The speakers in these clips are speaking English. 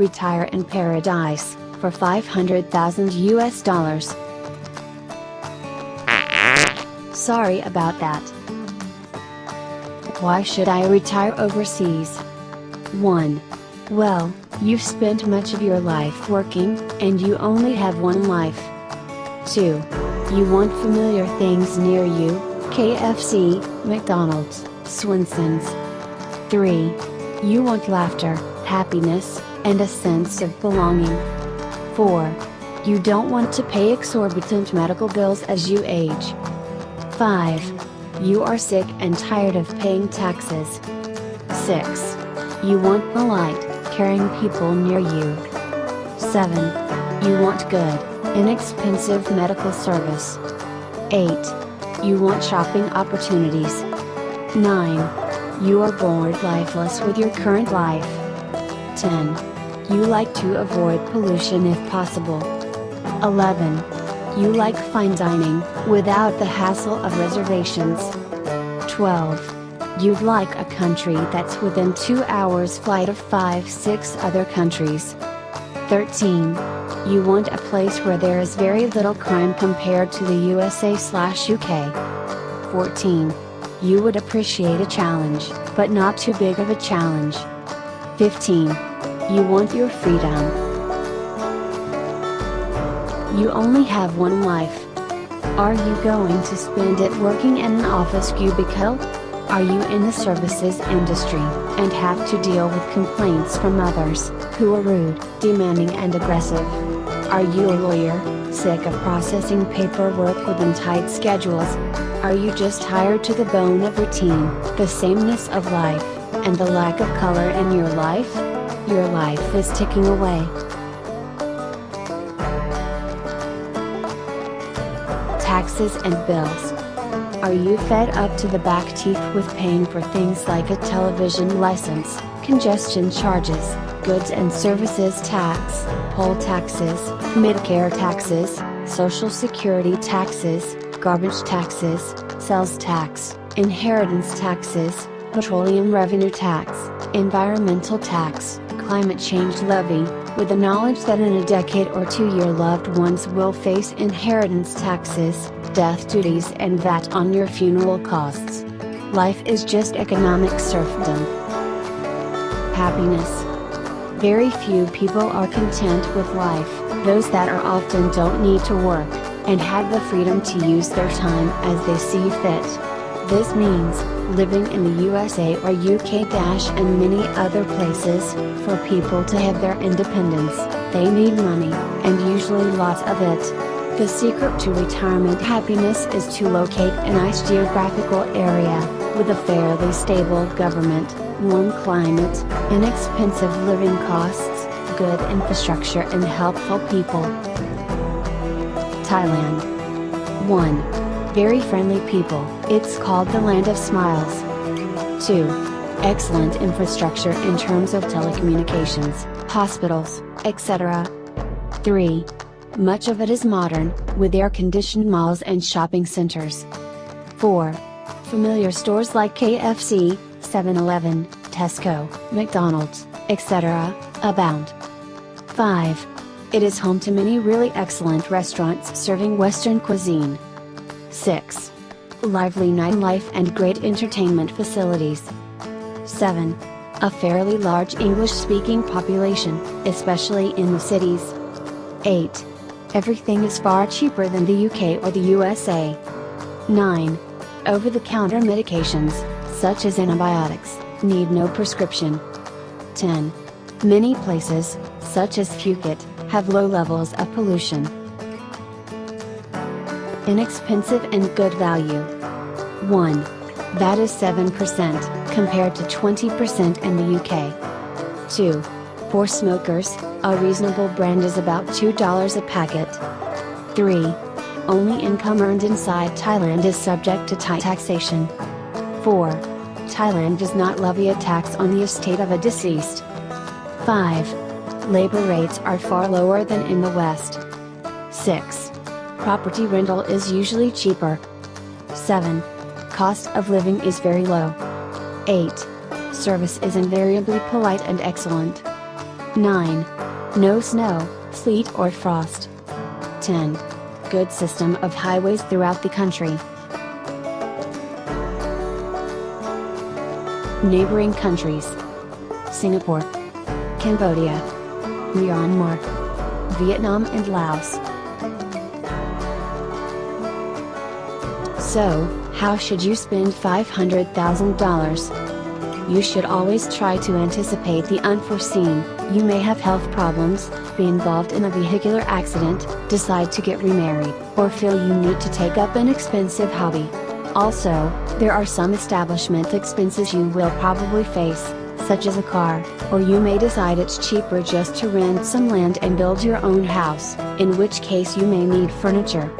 retire in paradise, for 500,000 US dollars. Sorry about that. Why should I retire overseas? 1. Well, you've spent much of your life working, and you only have one life. 2. You want familiar things near you, KFC, McDonald's, Swenson's. 3. You want laughter, happiness, and a sense of belonging. 4. You don't want to pay exorbitant medical bills as you age. 5. You are sick and tired of paying taxes. 6. You want polite, caring people near you. 7. You want good, inexpensive medical service. 8. You want shopping opportunities. 9. You are bored lifeless with your current life. 10. You like to avoid pollution if possible. 11. You like fine dining, without the hassle of reservations. 12. You'd like a country that's within 2 hours flight of 5-6 other countries. 13. You want a place where there is very little crime compared to the USA/UK. 14. You would appreciate a challenge, but not too big of a challenge. 15. You want your freedom. You only have one life. Are you going to spend it working in an office cubicle? Are you in the services industry, and have to deal with complaints from others, who are rude, demanding and aggressive? Are you a lawyer, sick of processing paperwork within tight schedules? Are you just tired to the bone of routine, the sameness of life, and the lack of color in your life? Your life is ticking away. Taxes and bills. Are you fed up to the back teeth with paying for things like a television license, congestion charges, goods and services tax, poll taxes, Medicare taxes, Social Security taxes, garbage taxes, sales tax, inheritance taxes, petroleum revenue tax, environmental tax, climate change levy, with the knowledge that in a decade or two your loved ones will face inheritance taxes, death duties and VAT on your funeral costs? Life is just economic serfdom. Happiness. Very few people are content with life, those that are often don't need to work, and have the freedom to use their time as they see fit. This means, living in the USA or UK- and many other places, for people to have their independence, they need money, and usually lots of it. The secret to retirement happiness is to locate a nice geographical area, with a fairly stable government, warm climate, inexpensive living costs, good infrastructure and helpful people. Thailand. 1. Very friendly people, it's called the land of smiles. 2. Excellent infrastructure in terms of telecommunications, hospitals, etc. 3. Much of it is modern, with air-conditioned malls and shopping centers. 4. Familiar stores like KFC, 7-Eleven, Tesco, McDonald's, etc., abound. 5. It is home to many really excellent restaurants serving Western cuisine. 6. Lively nightlife and great entertainment facilities. 7. A fairly large English-speaking population, especially in the cities. 8. Everything is far cheaper than the UK or the USA. 9. Over-the-counter medications, such as antibiotics, need no prescription. 10. Many places, such as Phuket, have low levels of pollution. Inexpensive and good value. 1. That is 7%, compared to 20% in the UK. 2. For smokers, a reasonable brand is about $2 a packet. 3. Only income earned inside Thailand is subject to Thai taxation. 4. Thailand does not levy a tax on the estate of a deceased. 5. Labor rates are far lower than in the West. 6. Property rental is usually cheaper. 7. Cost of living is very low. 8. Service is invariably polite and excellent. 9. No snow, sleet or frost. 10. Good system of highways throughout the country. Neighboring countries: Singapore, Cambodia, Myanmar, Vietnam and Laos. So, how should you spend $500,000? You should always try to anticipate the unforeseen. You may have health problems, be involved in a vehicular accident, decide to get remarried, or feel you need to take up an expensive hobby. Also, there are some establishment expenses you will probably face, such as a car, or you may decide it's cheaper just to rent some land and build your own house, in which case you may need furniture.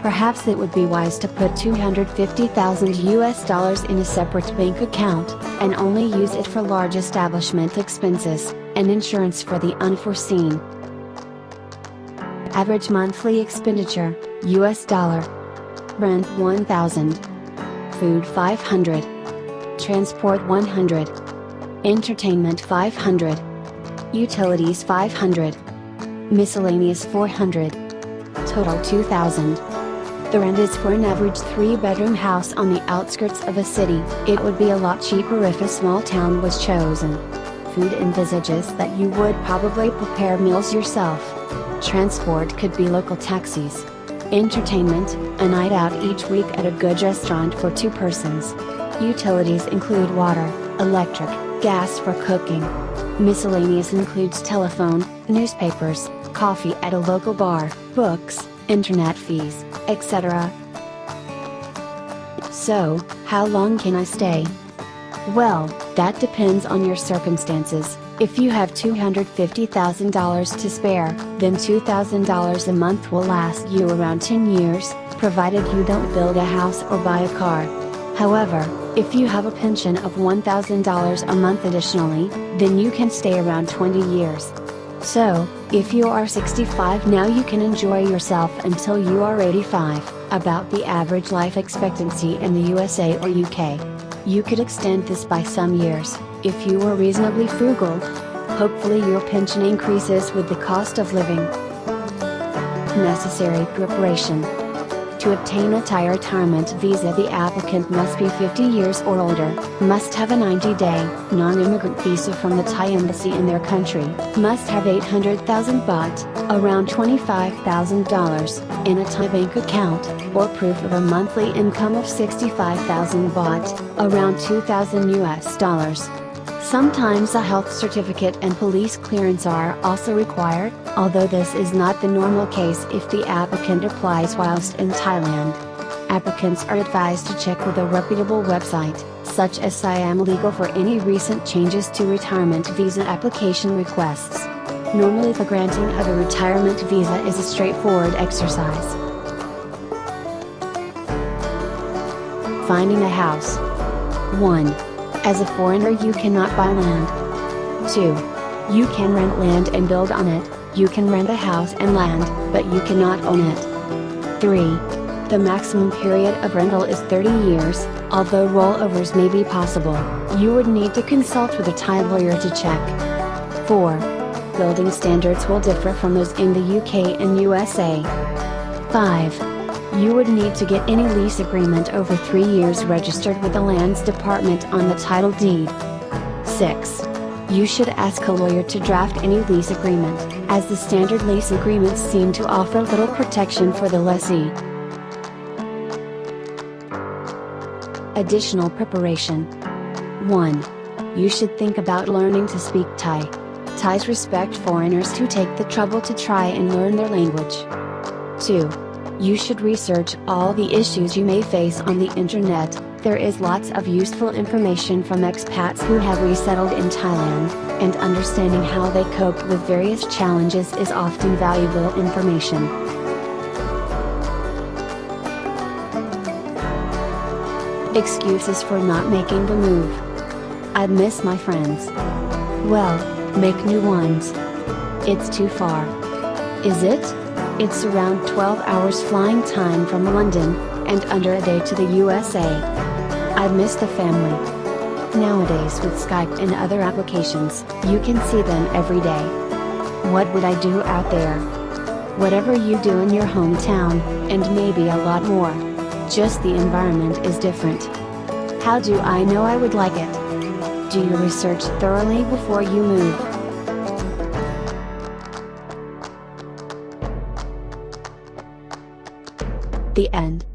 Perhaps it would be wise to put $250,000 in a separate bank account, and only use it for large establishment expenses, and insurance for the unforeseen. Average monthly expenditure, US dollar. Rent $1,000. Food $500. Transport $100. Entertainment $500. Utilities $500. Miscellaneous $400. Total $2,000. The rent is for an average 3-bedroom house on the outskirts of a city. It would be a lot cheaper if a small town was chosen. Food envisages that you would probably prepare meals yourself. Transport could be local taxis. Entertainment, a night out each week at a good restaurant for 2 persons. Utilities include water, electric, gas for cooking. Miscellaneous includes telephone, newspapers, coffee at a local bar, books, internet fees, etc. So, how long can I stay? Well, that depends on your circumstances. If you have $250,000 to spare, then $2,000 a month will last you around 10 years, provided you don't build a house or buy a car. However, if you have a pension of $1,000 a month additionally, then you can stay around 20 years. So, if you are 65 now, you can enjoy yourself until you are 85, about the average life expectancy in the USA or UK. You could extend this by some years, if you were reasonably frugal. Hopefully your pension increases with the cost of living. Necessary preparation. To obtain a Thai retirement visa, the applicant must be 50 years or older, must have a 90-day, non-immigrant visa from the Thai embassy in their country, must have 800,000 baht, around $25,000, in a Thai bank account, or proof of a monthly income of 65,000 baht, around $2,000. Sometimes a health certificate and police clearance are also required, although this is not the normal case if the applicant applies whilst in Thailand. Applicants are advised to check with a reputable website, such as Siam Legal, for any recent changes to retirement visa application requests. Normally the granting of a retirement visa is a straightforward exercise. Finding a house. 1. As a foreigner you cannot buy land. 2. You can rent land and build on it. You can rent a house and land, but you cannot own it. 3. The maximum period of rental is 30 years, although rollovers may be possible. You would need to consult with a Thai lawyer to check. 4. Building standards will differ from those in the UK and USA. 5. You would need to get any lease agreement over 3 years registered with the Lands Department on the title deed. 6. You should ask a lawyer to draft any lease agreement, as the standard lease agreements seem to offer little protection for the lessee. Additional preparation. 1. You should think about learning to speak Thai. Thais respect foreigners who take the trouble to try and learn their language. 2. You should research all the issues you may face on the internet. There is lots of useful information from expats who have resettled in Thailand, and understanding how they cope with various challenges is often valuable information. Excuses for not making the move. I'd miss my friends. Well, make new ones. It's too far. Is it? It's around 12 hours flying time from London, and under a day to the USA. I miss the family. Nowadays with Skype and other applications, you can see them every day. What would I do out there? Whatever you do in your hometown, and maybe a lot more. Just the environment is different. How do I know I would like it? Do your research thoroughly before you move. The end.